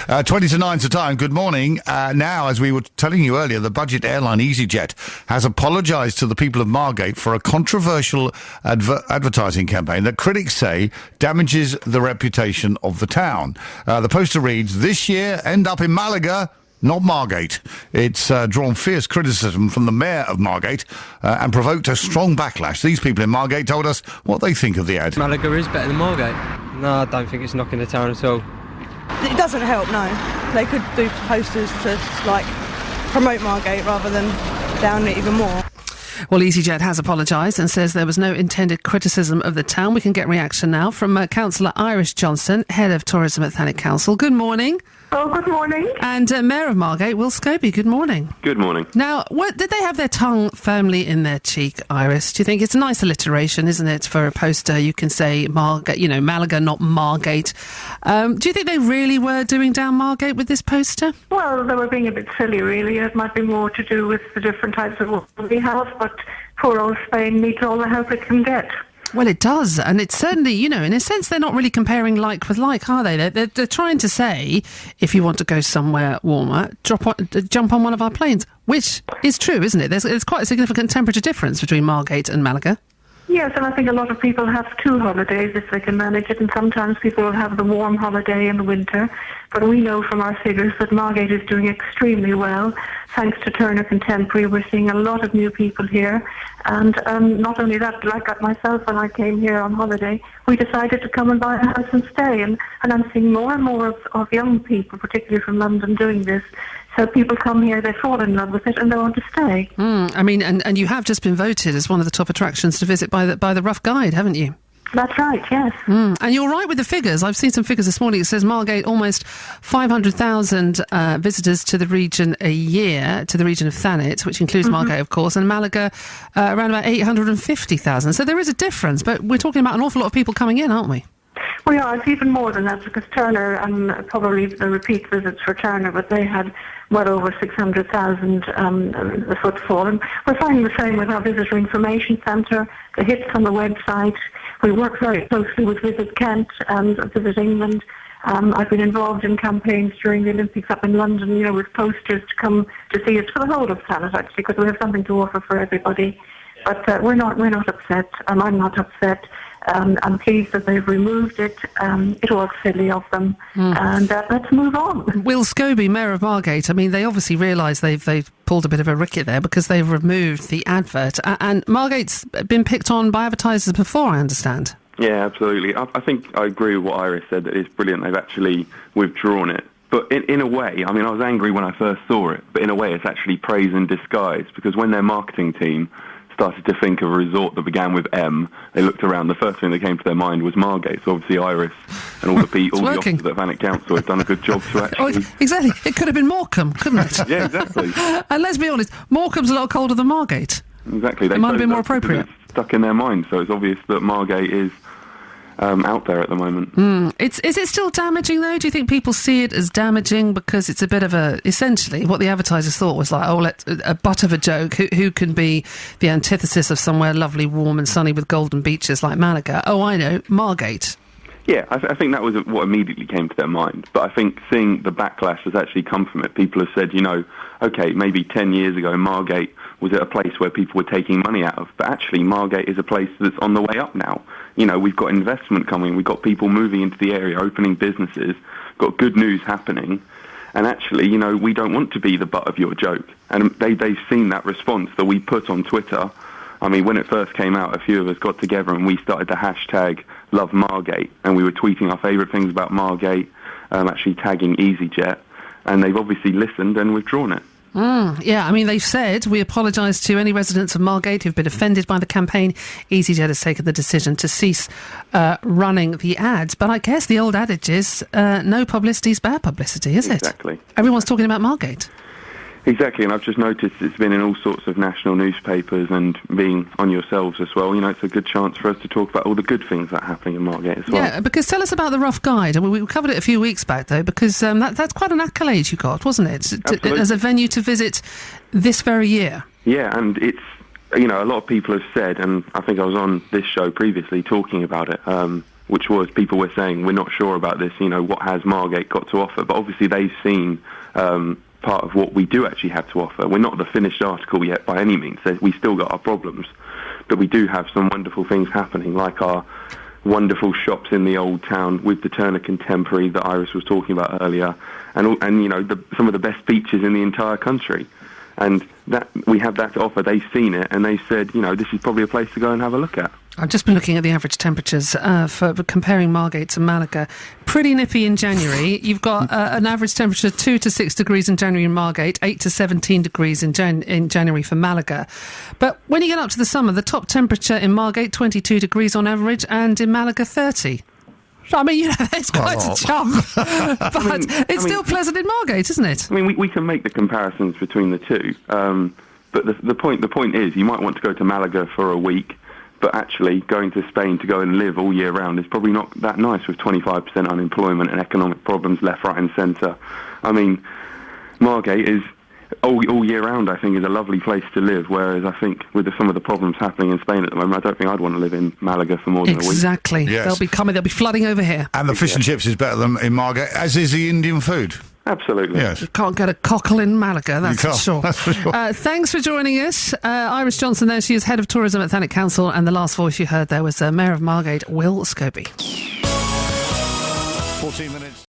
20 to 9's the time. Good morning. Now, as we were telling you earlier, the budget airline easyJet has apologised to the people of Margate for a controversial advertising campaign that critics say damages the reputation of the town. The poster reads, "This year, end up in Malaga, not Margate." It's drawn fierce criticism from the mayor of Margate and provoked a strong backlash. These people in Margate told us what they think of the ad. Malaga is better than Margate. No, I don't think it's knocking the town at all. It doesn't help, no. They could do posters to, promote Margate rather than down it even more. Well, easyJet has apologised and says there was no intended criticism of the town. We can get reaction now from Councillor Iris Johnson, Head of Tourism at Thanet Council. Good morning. Oh, good morning. And Mayor of Margate, Will Scobie, good morning. Good morning. Now, did they have their tongue firmly in their cheek, Iris? Do you think it's a nice alliteration, isn't it, for a poster? You can say Margate, Malaga, not Margate. Do you think they really were doing down Margate with this poster? Well, they were being a bit silly, really. It might be more to do with the different types of water we have, but poor old Spain needs all the help it can get. Well, it does, and it's certainly, in a sense, they're not really comparing like with like, are they? They're trying to say, if you want to go somewhere warmer, jump on one of our planes, which is true, isn't it? There's quite a significant temperature difference between Margate and Malaga. Yes, and I think a lot of people have two holidays if they can manage it, and sometimes people will have the warm holiday in the winter. But we know from our figures that Margate is doing extremely well. Thanks to Turner Contemporary, we're seeing a lot of new people here. And not only that, like myself, when I came here on holiday, we decided to come and buy a house and stay. And I'm seeing more and more of young people, particularly from London, doing this. So people come here, they fall in love with it, and they want to stay. And you have just been voted as one of the top attractions to visit by the Rough Guide, haven't you? That's right, yes. And you're right with the figures. I've seen some figures this morning. It says Margate, almost 500,000 visitors to the region a year, to the region of Thanet, which includes Margate, of course, and Malaga, around about 850,000. So there is a difference, but we're talking about an awful lot of people coming in, aren't we? Well, yeah, it's even more than that, because Turner, and probably the repeat visits for Turner, but they had well over 600,000 footfall. And we're finding the same with our Visitor Information Centre, the hits on the website. We work very closely with Visit Kent and Visit England. I've been involved in campaigns during the Olympics up in London, with posters to come to see us for the whole of Thanet, actually, because we have something to offer for everybody. But we're not upset. I'm not upset. I'm pleased that they've removed it. It was silly of them. And let's move on. Will Scobie, Mayor of Margate, they obviously realise they've pulled a bit of a ricket there because they've removed the advert. And Margate's been picked on by advertisers before, I understand. Yeah, absolutely. I think I agree with what Iris said, that it's brilliant they've actually withdrawn it. But in a way, I was angry when I first saw it, but in a way it's actually praise in disguise, because when their marketing team started to think of a resort that began with M, they looked around, the first thing that came to their mind was Margate. So obviously Iris and all the officers at Thanet Council have done a good job to actually... exactly. It could have been Morecambe, couldn't it? Yeah, exactly. And let's be honest, Morecambe's a lot colder than Margate. Exactly. It might have been more appropriate. Stuck in their mind, so it's obvious that Margate is out there at the moment. Is it still damaging, though? Do you think people see it as damaging because it's a bit of essentially what the advertisers thought was like, a butt of a joke, who can be the antithesis of somewhere lovely, warm and sunny with golden beaches like Malaga? Oh, I know, Margate. Yeah, I think that was what immediately came to their mind. But I think seeing the backlash has actually come from it. People have said, okay, maybe 10 years ago Margate was at a place where people were taking money out of. But actually Margate is a place that's on the way up now. We've got investment coming. We've got people moving into the area, opening businesses, got good news happening. And actually, we don't want to be the butt of your joke. And they've seen that response that we put on Twitter. When it first came out, a few of us got together and we started the hashtag Love Margate, and we were tweeting our favourite things about Margate, actually tagging easyJet, and they've obviously listened and withdrawn it. Yeah, they've said, we apologise to any residents of Margate who've been offended by the campaign. easyJet has taken the decision to cease running the ads. But I guess the old adage is, no publicity is bad publicity, is it? Exactly. Everyone's talking about Margate. Exactly, and I've just noticed it's been in all sorts of national newspapers and being on yourselves as well. It's a good chance for us to talk about all the good things that are happening in Margate as well. Yeah, because tell us about the Rough Guide. We covered it a few weeks back, though, because that's quite an accolade you got, wasn't it? As a venue to visit this very year. Yeah, and it's, a lot of people have said, and I think I was on this show previously talking about it, which was people were saying, we're not sure about this, what has Margate got to offer? But obviously they've seen part of what we do actually have to offer. We're not the finished article yet by any means. We still got our problems, but we do have some wonderful things happening, like our wonderful shops in the old town with the Turner Contemporary that Iris was talking about earlier, and some of the best beaches in the entire country. And that we have that to offer. They've seen it and they said, this is probably a place to go and have a look at. I've just been looking at the average temperatures for comparing Margate to Malaga. Pretty nippy in January. You've got an average temperature of 2 to 6 degrees in January in Margate, 8 to 17 degrees in January for Malaga. But when you get up to the summer, the top temperature in Margate, 22 degrees on average, and in Malaga, 30. I mean, it's quite a jump, but it's still pleasant in Margate, isn't it? I mean, we can make the comparisons between the two, but the point is, you might want to go to Malaga for a week, but actually going to Spain to go and live all year round is probably not that nice with 25% unemployment and economic problems left, right and centre. I mean, Margate is all year round, I think, is a lovely place to live, whereas I think with some of the problems happening in Spain at the moment, I don't think I'd want to live in Malaga for more than a week. Exactly. Yes. They'll be flooding over here. And the fish and chips is better than in Margate, as is the Indian food. Absolutely. Yes. You can't get a cockle in Malaga, that's You for can't, sure. that's for sure. Thanks for joining us. Iris Johnson there, she is Head of Tourism at Thanet Council, and the last voice you heard there was Mayor of Margate, Will Scobie. 14 minutes.